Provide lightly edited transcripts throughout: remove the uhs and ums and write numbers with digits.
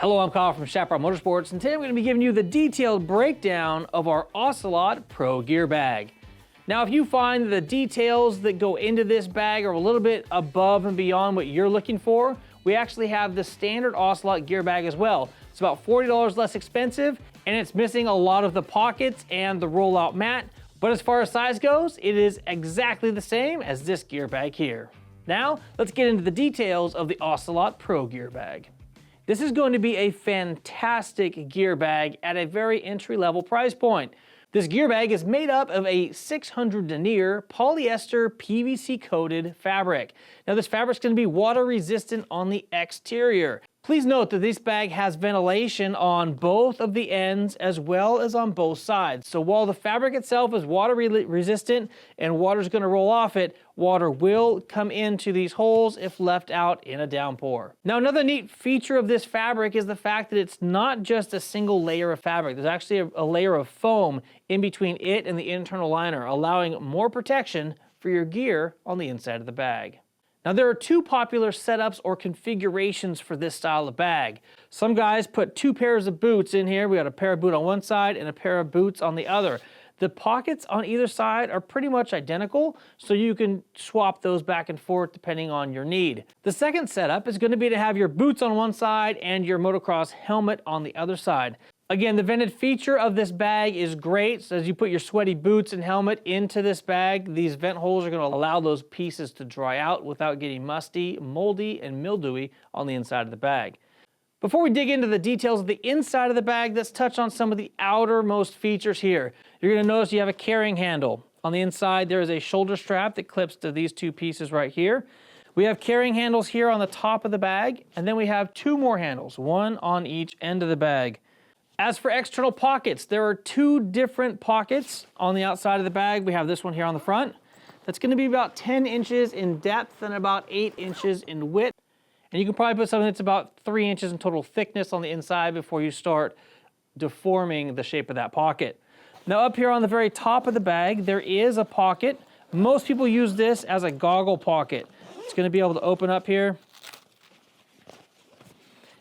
Hello, I'm Kyle from Chaparral Motorsports, and today I'm going to be giving you the detailed breakdown of our Ocelot Pro Gear Bag. Now, if you find the details that go into this bag are a little bit above and beyond what you're looking for, we actually have the standard Ocelot gear bag as well. It's about $40 less expensive, and it's missing a lot of the pockets and the rollout mat, but as far as size goes, it is exactly the same as this gear bag here. Now, let's get into the details of the Ocelot Pro Gear Bag. This is going to be a fantastic gear bag at a very entry-level price point. This gear bag is made up of a 600 denier polyester PVC coated fabric. Now this fabric is going to be water resistant on the exterior. Please note that this bag has ventilation on both of the ends as well as on both sides. So while the fabric itself is water resistant and water is going to roll off it, water will come into these holes if left out in a downpour. Now another neat feature of this fabric is the fact that it's not just a single layer of fabric. There's actually a layer of foam in between it and the internal liner, allowing more protection for your gear on the inside of the bag. Now there are two popular setups or configurations for this style of bag. Some guys put two pairs of boots in here. We got a pair of boots on one side and a pair of boots on the other. The pockets on either side are pretty much identical, so you can swap those back and forth depending on your need. The second setup is going to be to have your boots on one side and your motocross helmet on the other side. Again, the vented feature of this bag is great. So as you put your sweaty boots and helmet into this bag, these vent holes are going to allow those pieces to dry out without getting musty, moldy, and mildewy on the inside of the bag. Before we dig into the details of the inside of the bag, let's touch on some of the outermost features here. You're going to notice you have a carrying handle. On the inside, there is a shoulder strap that clips to these two pieces right here. We have carrying handles here on the top of the bag, and then we have two more handles, one on each end of the bag. As for external pockets, there are two different pockets on the outside of the bag. We have this one here on the front. That's going to be about 10 inches in depth and about 8 inches in width. And you can probably put something that's about 3 inches in total thickness on the inside before you start deforming the shape of that pocket. Now up here on the very top of the bag, there is a pocket. Most people use this as a goggle pocket. It's going to be able to open up here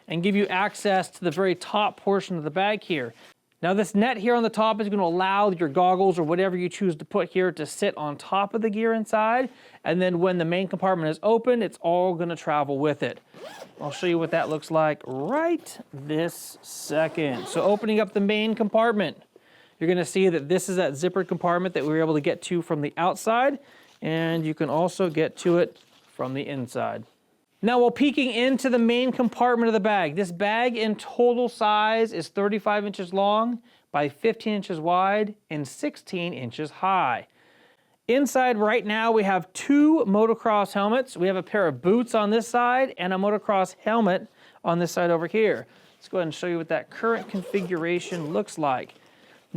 and give you access to the very top portion of the bag here. Now this net here on the top is going to allow your goggles or whatever you choose to put here to sit on top of the gear inside, and then when the main compartment is open, it's all going to travel with it. I'll show you what that looks like right this second. So opening up the main compartment, you're going to see that this is that zippered compartment that we were able to get to from the outside, and you can also get to it from the inside. Now, while peeking into the main compartment of the bag, this bag in total size is 35 inches long by 15 inches wide and 16 inches high. Inside right now, we have two motocross helmets. We have a pair of boots on this side and a motocross helmet on this side over here. Let's go ahead and show you what that current configuration looks like.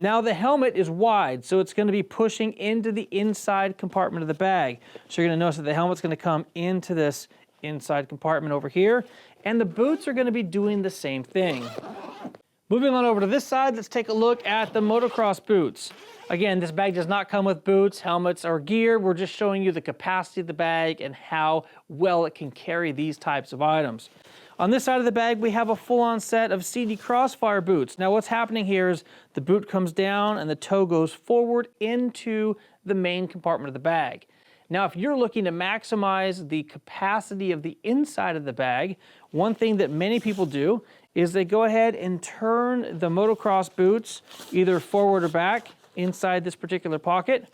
Now the helmet is wide, so it's going to be pushing into the inside compartment of the bag. So you're going to notice that the helmet's going to come into this inside compartment over here, and the boots are going to be doing the same thing. Moving on over to this side, let's take a look at the motocross boots. Again, this bag does not come with boots, helmets, or gear. We're just showing you the capacity of the bag and how well it can carry these types of items. On this side of the bag, we have a full-on set of CD Crossfire boots. Now what's happening here is the boot comes down and the toe goes forward into the main compartment of the bag. Now, if you're looking to maximize the capacity of the inside of the bag, one thing that many people do is they go ahead and turn the motocross boots either forward or back inside this particular pocket,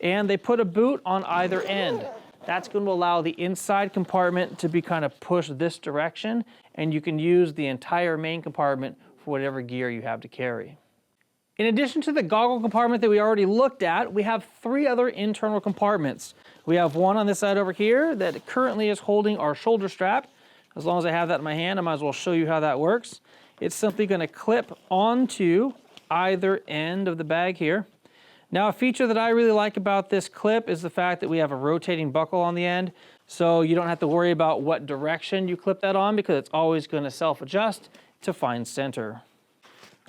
and they put a boot on either end. That's going to allow the inside compartment to be kind of pushed this direction, and you can use the entire main compartment for whatever gear you have to carry. In addition to the goggle compartment that we already looked at, we have three other internal compartments. We have one on this side over here that currently is holding our shoulder strap. As long as I have that in my hand, I might as well show you how that works. It's simply going to clip onto either end of the bag here. Now, a feature that I really like about this clip is the fact that we have a rotating buckle on the end, so you don't have to worry about what direction you clip that on because it's always going to self-adjust to find center.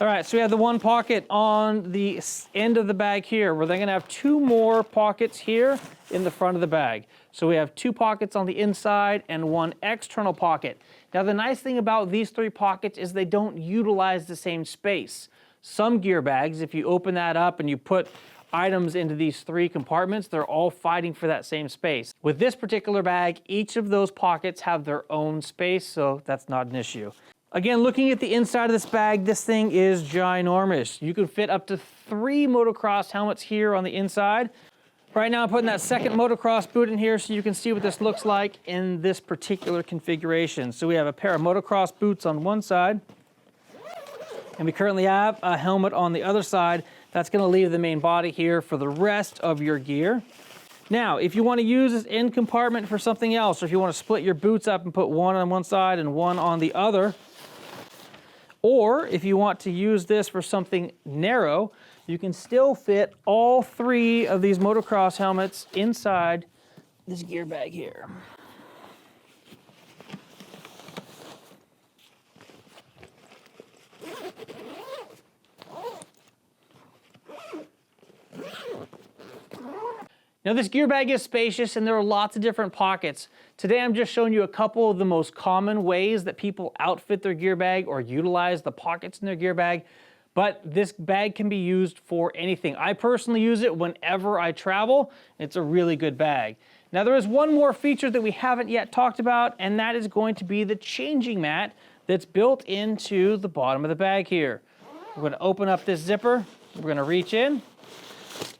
All right, so we have the one pocket on the end of the bag here. We're then going to have two more pockets here in the front of the bag. So we have 2 pockets on the inside and 1 external pocket. Now the nice thing about these 3 pockets is they don't utilize the same space. Some gear bags, if you open that up and you put items into these 3 compartments, they're all fighting for that same space. With this particular bag, each of those pockets have their own space, so that's not an issue. Again, looking at the inside of this bag, this thing is ginormous. You can fit up to 3 motocross helmets here on the inside. Right now I'm putting that second motocross boot in here so you can see what this looks like in this particular configuration. So we have a pair of motocross boots on one side, and we currently have a helmet on the other side. That's going to leave the main body here for the rest of your gear. Now, if you want to use this end compartment for something else, or if you want to split your boots up and put one on one side and one on the other, or if you want to use this for something narrow, you can still fit all 3 of these motocross helmets inside this gear bag here. Now this gear bag is spacious and there are lots of different pockets. Today I'm just showing you a couple of the most common ways that people outfit their gear bag or utilize the pockets in their gear bag, but this bag can be used for anything. I personally use it whenever I travel. It's a really good bag. Now there is one more feature that we haven't yet talked about, and that is going to be the changing mat that's built into the bottom of the bag here. We're going to open up this zipper, we're going to reach in,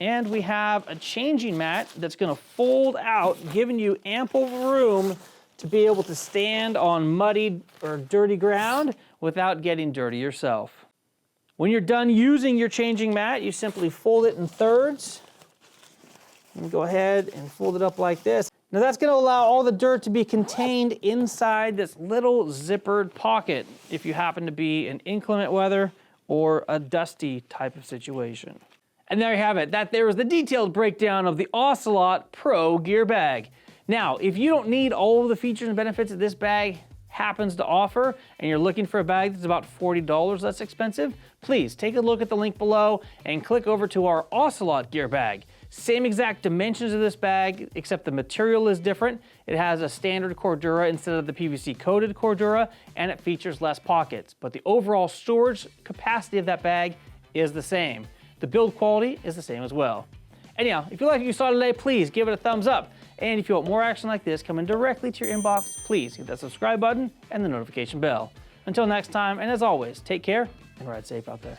and we have a changing mat that's going to fold out, giving you ample room to be able to stand on muddy or dirty ground without getting dirty yourself. When you're done using your changing mat, you simply fold it in thirds and go ahead and fold it up like this. Now that's going to allow all the dirt to be contained inside this little zippered pocket if you happen to be in inclement weather or a dusty type of situation. And there you have it. That there is the detailed breakdown of the Ocelot Pro Gear Bag. Now, if you don't need all of the features and benefits that this bag happens to offer, and you're looking for a bag that's about $40 less expensive, please take a look at the link below and click over to our Ocelot Gear Bag. Same exact dimensions of this bag, except the material is different. It has a standard Cordura instead of the PVC coated Cordura, and it features less pockets. But the overall storage capacity of that bag is the same. The build quality is the same as well. Anyhow, if you like what you saw today, please give it a thumbs up. And if you want more action like this coming directly to your inbox, please hit that subscribe button and the notification bell. Until next time, and as always, take care and ride safe out there.